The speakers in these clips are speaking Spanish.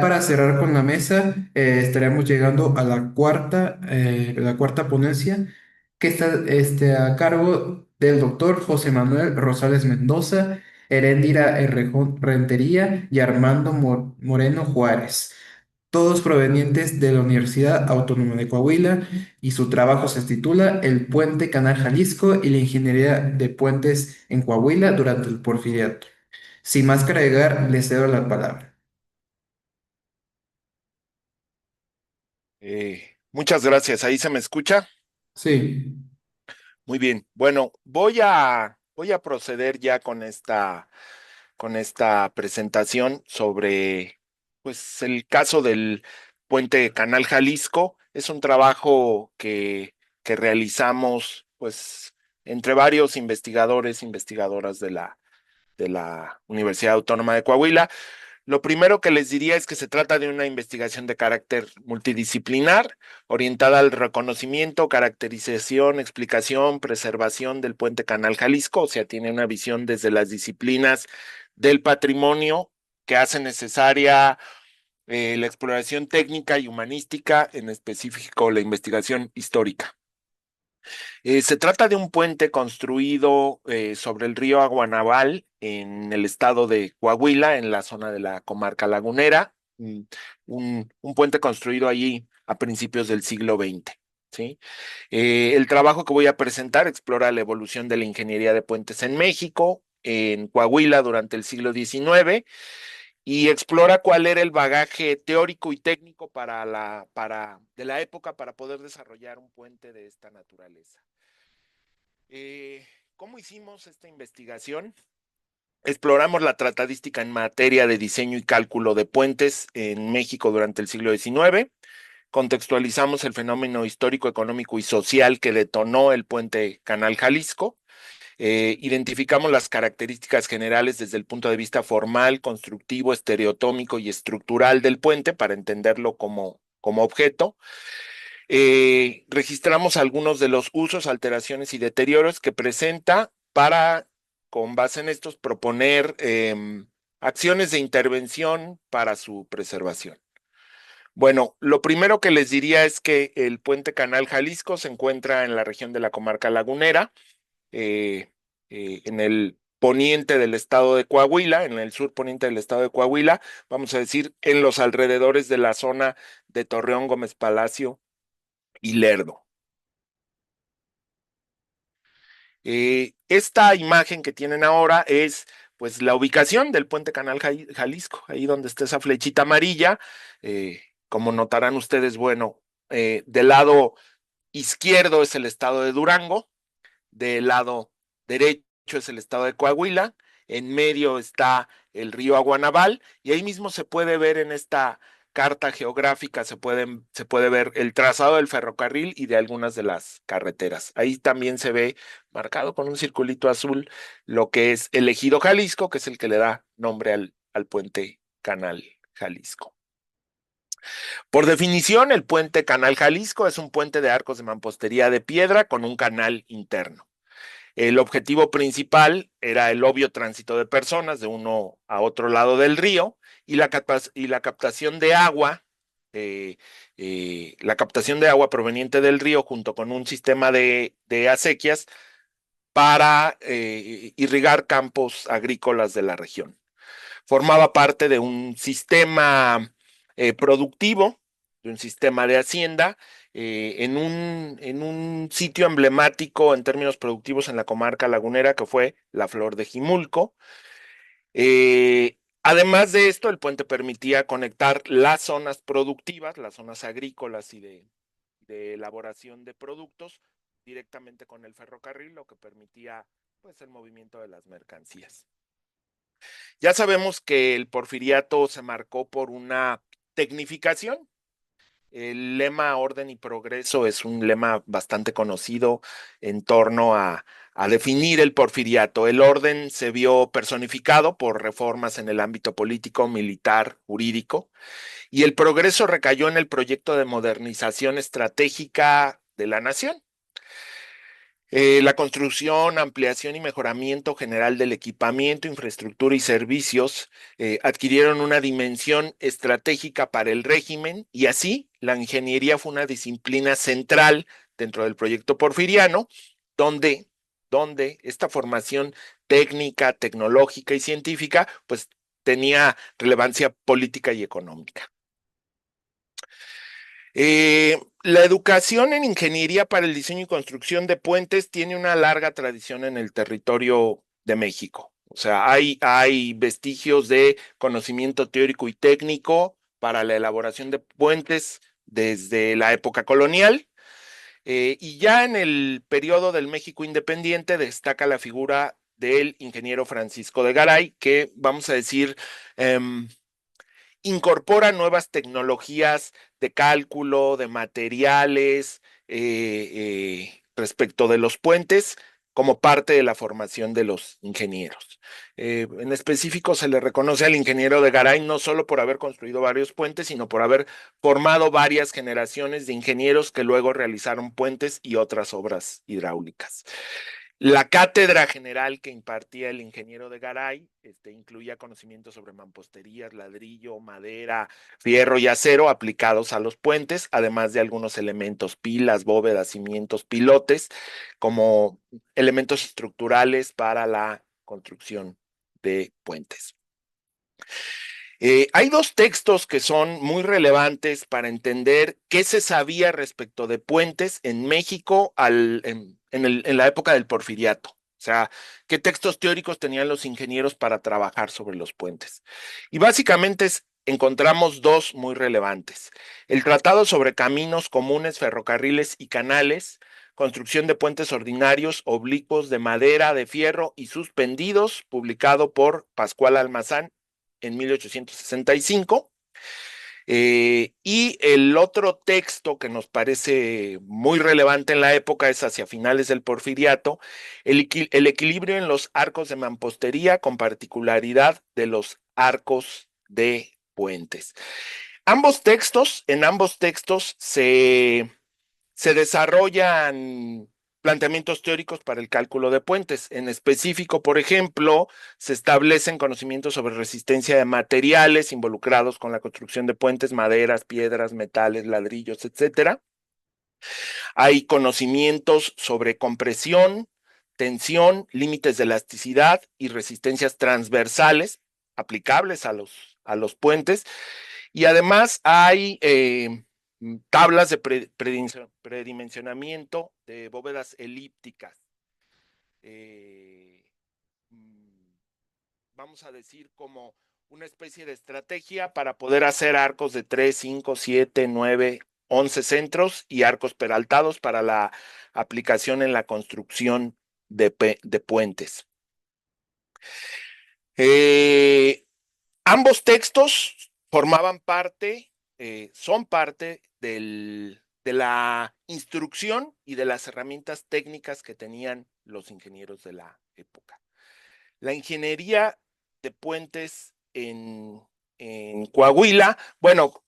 Para cerrar con la mesa, estaremos llegando a la cuarta ponencia, que está a cargo del doctor José Manuel Rosales Mendoza, Heréndira Errejón Rentería y Armando Moreno Juárez, todos provenientes de la Universidad Autónoma de Coahuila, y su trabajo se titula El Puente Canal Jalisco y la ingeniería de puentes en Coahuila durante el Porfiriato. Sin más que agregar, le cedo la palabra. Muchas gracias. ¿Ahí se me escucha? Sí. Muy bien. Bueno, voy a proceder ya con esta presentación sobre, pues, el caso del Puente Canal Jalisco. Es un trabajo que realizamos, pues, entre varios investigadores, investigadoras de la Universidad Autónoma de Coahuila. Lo primero que les diría es que se trata de una investigación de carácter multidisciplinar, orientada al reconocimiento, caracterización, explicación, preservación del puente Canal Jalisco, o sea, tiene una visión desde las disciplinas del patrimonio que hace necesaria la exploración técnica y humanística, en específico la investigación histórica. Se trata de un puente construido sobre el río Aguanaval en el estado de Coahuila, en la zona de la comarca lagunera. Un puente construido allí a principios del siglo XX. ¿Sí? El trabajo que voy a presentar explora la evolución de la ingeniería de puentes en México, en Coahuila durante el siglo XIX, y explora cuál era el bagaje teórico y técnico de la época para poder desarrollar un puente de esta naturaleza. Eh, ¿Cómo hicimos esta investigación? Exploramos la tratadística en materia de diseño y cálculo de puentes en México durante el siglo XIX, contextualizamos el fenómeno histórico, económico y social que detonó el puente Canal Jalisco, identificamos las características generales desde el punto de vista formal, constructivo, estereotómico y estructural del puente para entenderlo como objeto. Registramos algunos de los usos, alteraciones y deterioros que presenta para, con base en estos, proponer acciones de intervención para su preservación. Bueno, lo primero que les diría es que el puente Canal Jalisco se encuentra en la región de la comarca lagunera, eh, en el poniente del estado de Coahuila, en el sur poniente del estado de Coahuila, vamos a decir, en los alrededores de la zona de Torreón, Gómez Palacio y Lerdo. Esta imagen que tienen ahora es, pues, la ubicación del puente Canal Jalisco, ahí donde está esa flechita amarilla. Como notarán ustedes, bueno, del lado izquierdo es el estado de Durango, del lado derecho es el estado de Coahuila, en medio está el río Aguanaval, y ahí mismo se puede ver en esta carta geográfica, se puede ver el trazado del ferrocarril y de algunas de las carreteras. Ahí también se ve marcado con un circulito azul lo que es el ejido Jalisco, que es el que le da nombre al puente Canal Jalisco. Por definición, el puente Canal Jalisco es un puente de arcos de mampostería de piedra con un canal interno. El objetivo principal era el obvio tránsito de personas de uno a otro lado del río, y la captación de agua, eh, la captación de agua proveniente del río junto con un sistema de acequias para irrigar campos agrícolas de la región. Formaba parte de un sistema productivo, de un sistema de hacienda, en un sitio emblemático en términos productivos en la comarca lagunera, que fue la Flor de Jimulco. Además de esto, el puente permitía conectar las zonas productivas, las zonas agrícolas y de elaboración de productos directamente con el ferrocarril, lo que permitía, pues, el movimiento de las mercancías. Ya sabemos que el porfiriato se marcó por una tecnificación. El lema orden y progreso es un lema bastante conocido en torno a definir el porfiriato. El orden se vio personificado por reformas en el ámbito político, militar, jurídico, y el progreso recayó en el proyecto de modernización estratégica de la nación. La construcción, ampliación y mejoramiento general del equipamiento, infraestructura y servicios adquirieron una dimensión estratégica para el régimen y así la ingeniería fue una disciplina central dentro del proyecto porfiriano, donde, donde esta formación técnica, tecnológica y científica, pues tenía relevancia política y económica. La educación en ingeniería para el diseño y construcción de puentes tiene una larga tradición en el territorio de México. O sea, hay vestigios de conocimiento teórico y técnico para la elaboración de puentes desde la época colonial. Y ya en el periodo del México independiente destaca la figura del ingeniero Francisco de Garay, que vamos a decir, eh, incorpora nuevas tecnologías de cálculo, de materiales, respecto de los puentes como parte de la formación de los ingenieros. En específico, se le reconoce al ingeniero de Garay no solo por haber construido varios puentes, sino por haber formado varias generaciones de ingenieros que luego realizaron puentes y otras obras hidráulicas. La cátedra general que impartía el ingeniero de Garay incluía conocimientos sobre mamposterías, ladrillo, madera, fierro y acero aplicados a los puentes, además de algunos elementos, pilas, bóvedas, cimientos, pilotes, como elementos estructurales para la construcción de puentes. Hay dos textos que son muy relevantes para entender qué se sabía respecto de puentes en México en la época del Porfiriato. O sea, qué textos teóricos tenían los ingenieros para trabajar sobre los puentes. Y básicamente encontramos dos muy relevantes. El Tratado sobre Caminos Comunes, Ferrocarriles y Canales, construcción de puentes ordinarios, oblicuos, de madera, de fierro y suspendidos, publicado por Pascual Almazán en 1865. Y el otro texto que nos parece muy relevante en la época es hacia finales del Porfiriato, el equilibrio en los arcos de mampostería con particularidad de los arcos de puentes. En ambos textos se desarrollan planteamientos teóricos para el cálculo de puentes. En específico, por ejemplo, se establecen conocimientos sobre resistencia de materiales involucrados con la construcción de puentes, maderas, piedras, metales, ladrillos, etcétera. Hay conocimientos sobre compresión, tensión, límites de elasticidad y resistencias transversales aplicables a los puentes. Y además hay tablas de predimensionamiento de bóvedas elípticas. Eh, mm, Vamos a decir como una especie de estrategia para poder hacer arcos de 3, 5, 7, 9, 11 centros y arcos peraltados para la aplicación en la construcción de puentes. Eh, Ambos textos formaban parte, son parte de la instrucción y de las herramientas técnicas que tenían los ingenieros de la época. La ingeniería de puentes en Coahuila, bueno,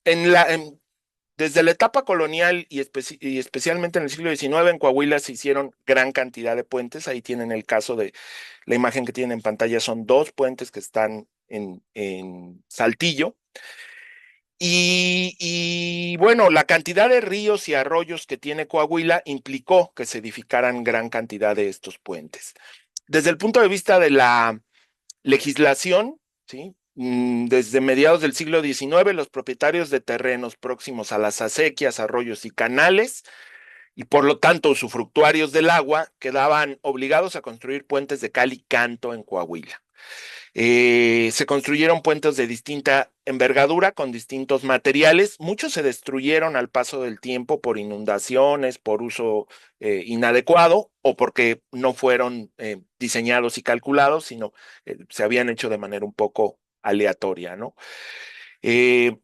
desde la etapa colonial y especialmente en el siglo XIX, en Coahuila se hicieron gran cantidad de puentes. Ahí tienen el caso de la imagen que tienen en pantalla, son dos puentes que están en Saltillo. Bueno, la cantidad de ríos y arroyos que tiene Coahuila implicó que se edificaran gran cantidad de estos puentes. Desde el punto de vista de la legislación, ¿sí? Desde mediados del siglo XIX, los propietarios de terrenos próximos a las acequias, arroyos y canales, y por lo tanto usufructuarios del agua, quedaban obligados a construir puentes de cal y canto en Coahuila. Se construyeron puentes de distinta envergadura con distintos materiales. Muchos se destruyeron al paso del tiempo por inundaciones, por uso inadecuado o porque no fueron diseñados y calculados, sino se habían hecho de manera un poco aleatoria, ¿no? Eh,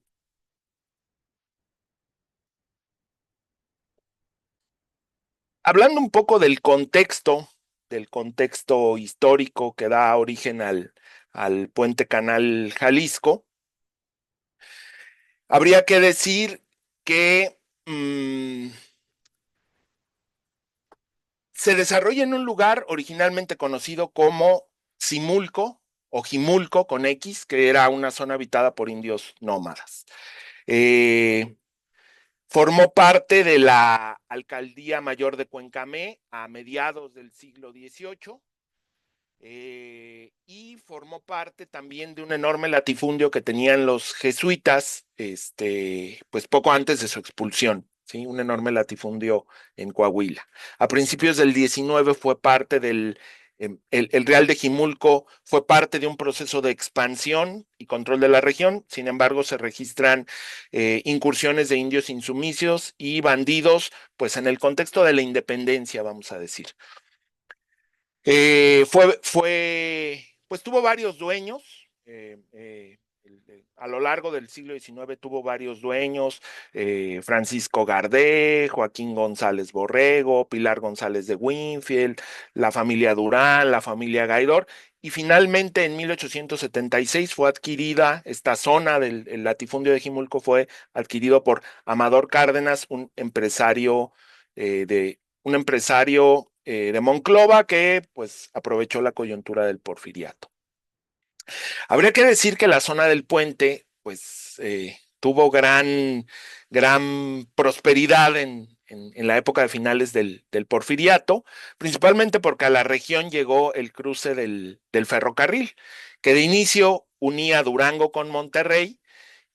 Hablando un poco del contexto histórico que da origen al puente Canal Jalisco, habría que decir que Se desarrolla en un lugar originalmente conocido como Simulco o Jimulco con X, que era una zona habitada por indios nómadas. Eh, Formó parte de la alcaldía mayor de Cuencamé a mediados del siglo XVIII. Y formó parte también de un enorme latifundio que tenían los jesuitas, pues poco antes de su expulsión, ¿sí? Un enorme latifundio en Coahuila. A principios del 19 fue parte el Real de Jimulco fue parte de un proceso de expansión y control de la región. Sin embargo, se registran incursiones de indios insumicios y bandidos, pues en el contexto de la independencia, vamos a decir. Pues tuvo varios dueños. A lo largo del siglo XIX tuvo varios dueños, Francisco Gardé, Joaquín González Borrego, Pilar González de Winfield, la familia Durán, la familia Gaidor, y finalmente en 1876 fue adquirida, esta zona del latifundio de Jimulco fue adquirido por Amador Cárdenas, un empresario de Monclova que pues aprovechó la coyuntura del porfiriato. Habría que decir que la zona del puente pues tuvo gran prosperidad en la época de finales del porfiriato, principalmente porque a la región llegó el cruce del ferrocarril, que de inicio unía Durango con Monterrey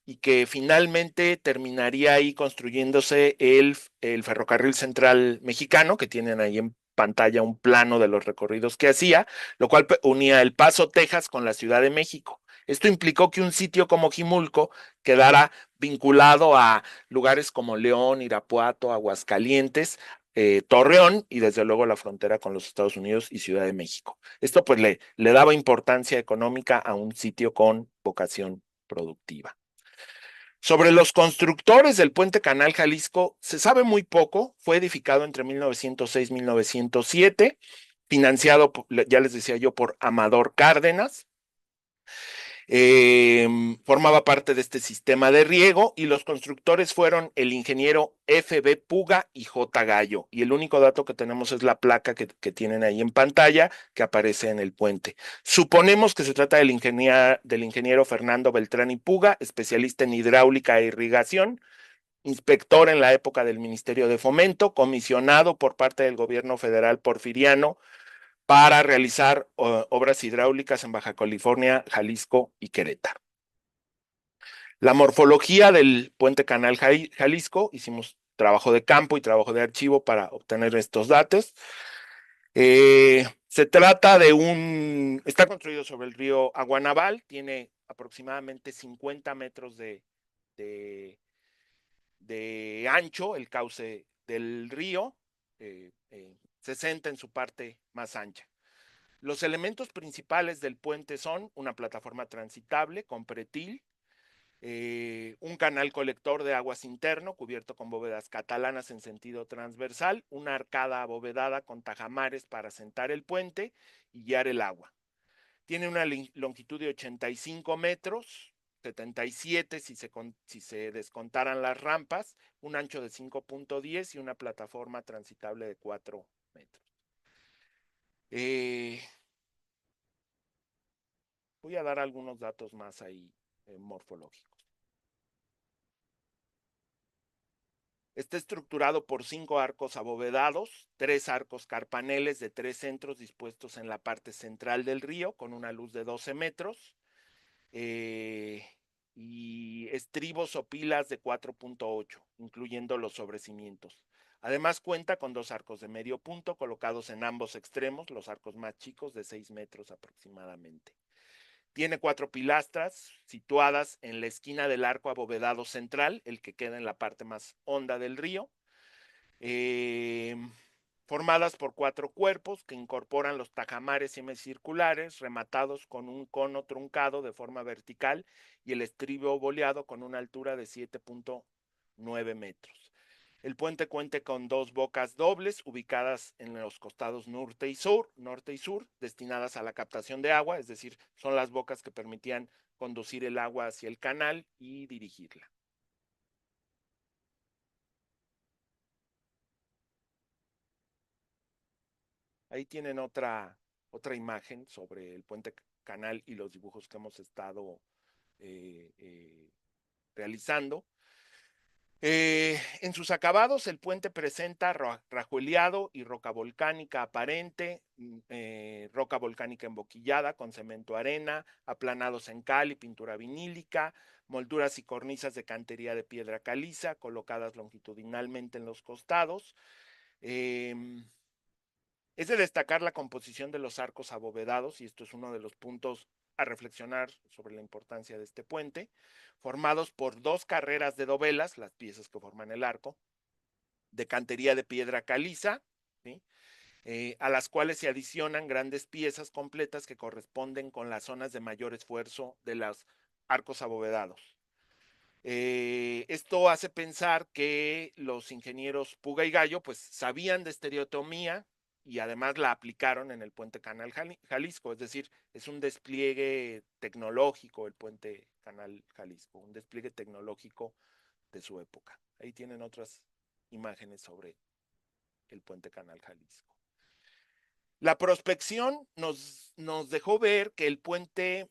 y que finalmente terminaría ahí construyéndose el ferrocarril central mexicano, que tienen ahí en pantalla un plano de los recorridos que hacía, lo cual unía El Paso, Texas, con la Ciudad de México. Esto implicó que un sitio como Jimulco quedara vinculado a lugares como León, Irapuato, Aguascalientes, Torreón y desde luego la frontera con los Estados Unidos y Ciudad de México. Esto pues le daba importancia económica a un sitio con vocación productiva. Sobre los constructores del puente Canal Jalisco se sabe muy poco. Fue edificado entre 1906 y 1907, financiado, ya les decía yo, por Amador Cárdenas. Formaba parte de este sistema de riego y los constructores fueron el ingeniero F.B. Puga y J. Gallo. Y el único dato que tenemos es la placa que tienen ahí en pantalla que aparece en el puente. Suponemos que se trata del ingeniero Fernando Beltrán y Puga, especialista en hidráulica e irrigación, inspector en la época del Ministerio de Fomento, comisionado por parte del gobierno federal porfiriano para realizar obras hidráulicas en Baja California, Jalisco y Querétaro. La morfología del puente Canal Jalisco, hicimos trabajo de campo y trabajo de archivo para obtener estos datos. Se trata está construido sobre el río Aguanaval, tiene aproximadamente 50 metros de ancho el cauce del río, 60 en su parte más ancha. Los elementos principales del puente son una plataforma transitable con pretil, un canal colector de aguas interno cubierto con bóvedas catalanas en sentido transversal, una arcada abovedada con tajamares para sentar el puente y guiar el agua. Tiene una longitud de 85 metros, 77 si se descontaran las rampas, un ancho de 5.10 y una plataforma transitable de 4 metros. Voy a dar algunos datos más ahí morfológicos. Está estructurado por 5 arcos abovedados, 3 arcos carpaneles de 3 centros dispuestos en la parte central del río con una luz de 12 metros y estribos o pilas de 4.8, incluyendo los sobrecimientos. Además cuenta con 2 arcos de medio punto colocados en ambos extremos, los arcos más chicos de 6 metros aproximadamente. Tiene 4 pilastras situadas en la esquina del arco abovedado central, el que queda en la parte más honda del río, formadas por 4 cuerpos que incorporan los tajamares semicirculares rematados con un cono truncado de forma vertical y el estribo boleado con una altura de 7.9 metros. El puente cuenta con 2 bocas dobles ubicadas en los costados norte y sur, destinadas a la captación de agua, es decir, son las bocas que permitían conducir el agua hacia el canal y dirigirla. Ahí tienen otra imagen sobre el puente canal y los dibujos que hemos estado eh, eh, realizando. En sus acabados, el puente presenta rajueleado y roca volcánica aparente, roca volcánica emboquillada con cemento arena, aplanados en cal y pintura vinílica, molduras y cornisas de cantería de piedra caliza colocadas longitudinalmente en los costados. Eh, es de destacar la composición de los arcos abovedados, y esto es uno de los puntos a reflexionar sobre la importancia de este puente, formados por dos carreras de dovelas, las piezas que forman el arco, de cantería de piedra caliza, ¿sí? A las cuales se adicionan grandes piezas completas que corresponden con las zonas de mayor esfuerzo de los arcos abovedados. Esto hace pensar que los ingenieros Puga y Gallo pues sabían de estereotomía y además la aplicaron en el puente Canal Jalisco, es decir, es un despliegue tecnológico el puente Canal Jalisco, un despliegue tecnológico de su época. Ahí tienen otras imágenes sobre el puente Canal Jalisco. La prospección nos dejó ver que el puente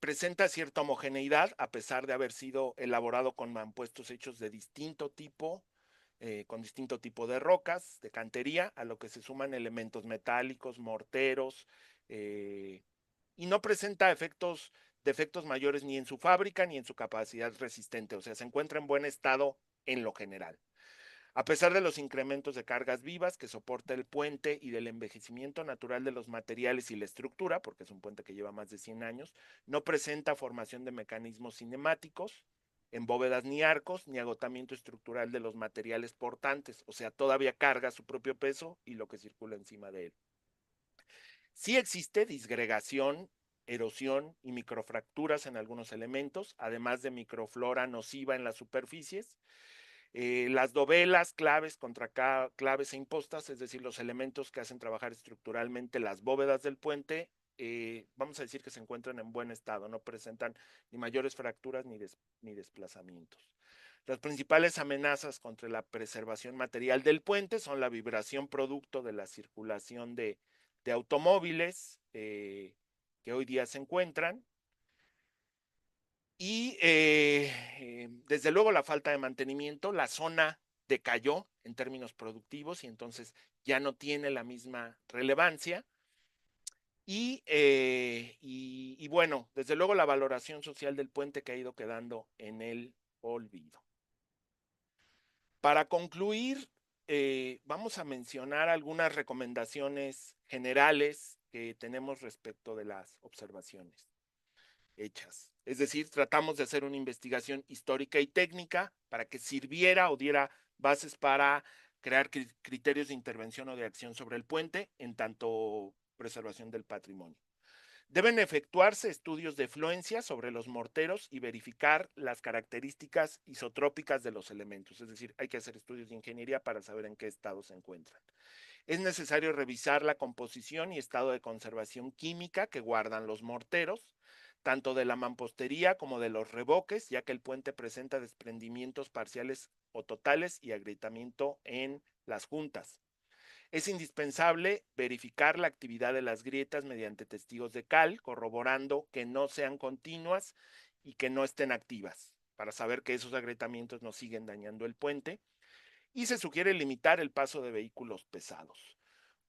presenta cierta homogeneidad a pesar de haber sido elaborado con mampuestos hechos de distinto tipo, con distinto tipo de rocas, de cantería, a lo que se suman elementos metálicos, morteros, eh, y no presenta defectos mayores ni en su fábrica ni en su capacidad resistente, o sea, se encuentra en buen estado en lo general. A pesar de los incrementos de cargas vivas que soporta el puente y del envejecimiento natural de los materiales y la estructura, porque es un puente que lleva más de 100 años, no presenta formación de mecanismos cinemáticos en bóvedas ni arcos, ni agotamiento estructural de los materiales portantes, o sea, todavía carga su propio peso y lo que circula encima de él. Sí existe disgregación, erosión y microfracturas en algunos elementos, además de microflora nociva en las superficies. Las dovelas, claves, claves e impostas, es decir, los elementos que hacen trabajar estructuralmente las bóvedas del puente, vamos a decir que se encuentran en buen estado, no presentan ni mayores fracturas ni desplazamientos. Las principales amenazas contra la preservación material del puente son la vibración producto de la circulación de automóviles que hoy día se encuentran, y desde luego la falta de mantenimiento, la zona decayó en términos productivos y entonces ya no tiene la misma relevancia. Y bueno, desde luego la valoración social del puente que ha ido quedando en el olvido. Para concluir, vamos a mencionar algunas recomendaciones generales que tenemos respecto de las observaciones hechas. Es decir, tratamos de hacer una investigación histórica y técnica para que sirviera o diera bases para crear criterios de intervención o de acción sobre el puente en tanto preservación del patrimonio. Deben efectuarse estudios de fluencia sobre los morteros y verificar las características isotrópicas de los elementos, es decir, hay que hacer estudios de ingeniería para saber en qué estado se encuentran. Es necesario revisar la composición y estado de conservación química que guardan los morteros, tanto de la mampostería como de los revoques, ya que el puente presenta desprendimientos parciales o totales y agrietamiento en las juntas. Es indispensable verificar la actividad de las grietas mediante testigos de cal, corroborando que no sean continuas y que no estén activas, para saber que esos agrietamientos no siguen dañando el puente. Y se sugiere limitar el paso de vehículos pesados.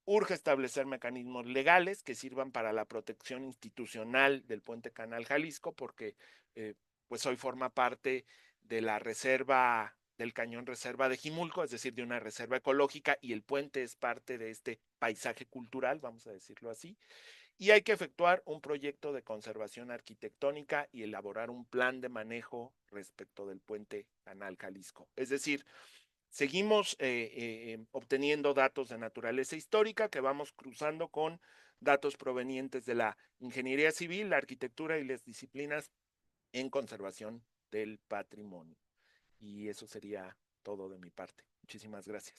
Urge establecer mecanismos legales que sirvan para la protección institucional del puente Canal Jalisco, porque pues hoy forma parte de la reserva del Cañón Reserva de Jimulco, es decir, de una reserva ecológica, y el puente es parte de este paisaje cultural, vamos a decirlo así. Y hay que efectuar un proyecto de conservación arquitectónica y elaborar un plan de manejo respecto del puente Canal Jalisco. Es decir, seguimos obteniendo datos de naturaleza histórica que vamos cruzando con datos provenientes de la ingeniería civil, la arquitectura y las disciplinas en conservación del patrimonio. Y eso sería todo de mi parte. Muchísimas gracias.